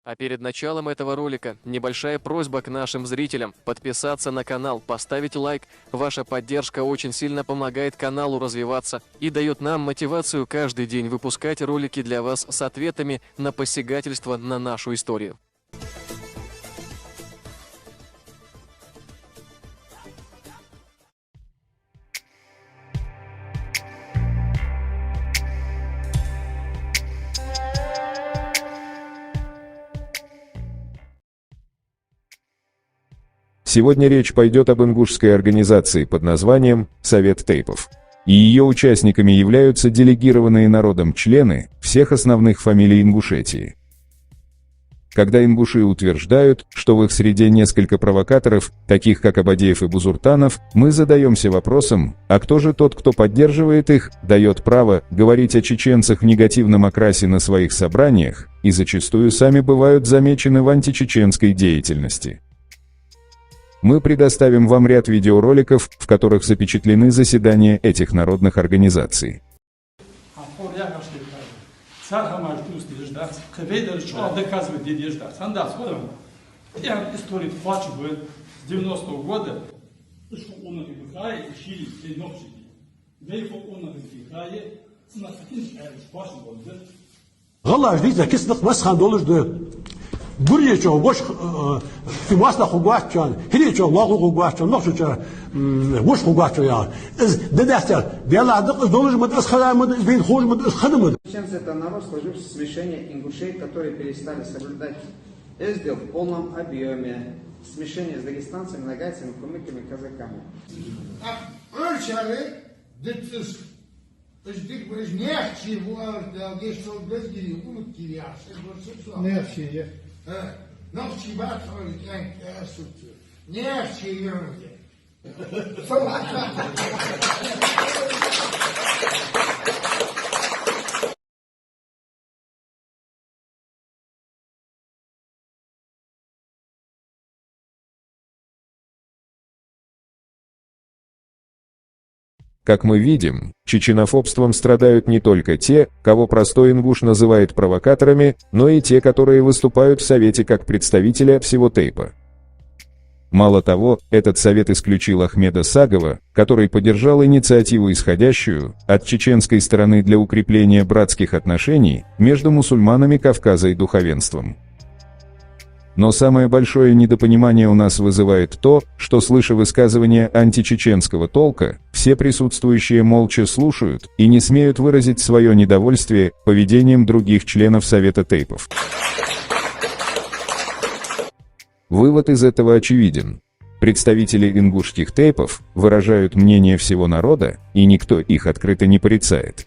А перед началом этого ролика небольшая просьба к нашим зрителям подписаться на канал, поставить лайк. Ваша поддержка очень сильно помогает каналу развиваться и дает нам мотивацию каждый день выпускать ролики для вас с ответами на посягательство на нашу историю. Сегодня речь пойдет об ингушской организации под названием «Совет Тейпов». И ее участниками являются делегированные народом члены всех основных фамилий Ингушетии. Когда ингуши утверждают, что в их среде несколько провокаторов, таких как Абадеев и Бузуртанов, мы задаемся вопросом, а кто же тот, кто поддерживает их, дает право говорить о чеченцах в негативном окрасе на своих собраниях, и зачастую сами бывают замечены в античеченской деятельности. Мы предоставим вам ряд видеороликов, в которых запечатлены заседания этих народных организаций. Бурьячо, вош, фимасла хугачан, хиличо, лагу хугачан, нохчо, вош хугачо. Дедастер, беладок, должен быть асхарамад, бин хожмад, асхадамад. Чеченцы — это народ, сложивший смешение ингушей, которые перестали соблюдать эсдел в полном объеме. Смешение с дагестанцами, нагайцами, кумыками, казаками. Как мы видим, чеченофобством страдают не только те, кого простой ингуш называет провокаторами, но и те, которые выступают в Совете как представители всего Тейпа. Мало того, этот совет исключил Ахмеда Сагова, который поддержал инициативу, исходящую от чеченской стороны для укрепления братских отношений между мусульманами Кавказа и духовенством. Но самое большое недопонимание у нас вызывает то, что, слыша высказывания античеченского толка, все присутствующие молча слушают и не смеют выразить свое недовольствие поведением других членов Совета Тейпов. Вывод из этого очевиден. Представители ингушских тейпов выражают мнение всего народа, и никто их открыто не порицает.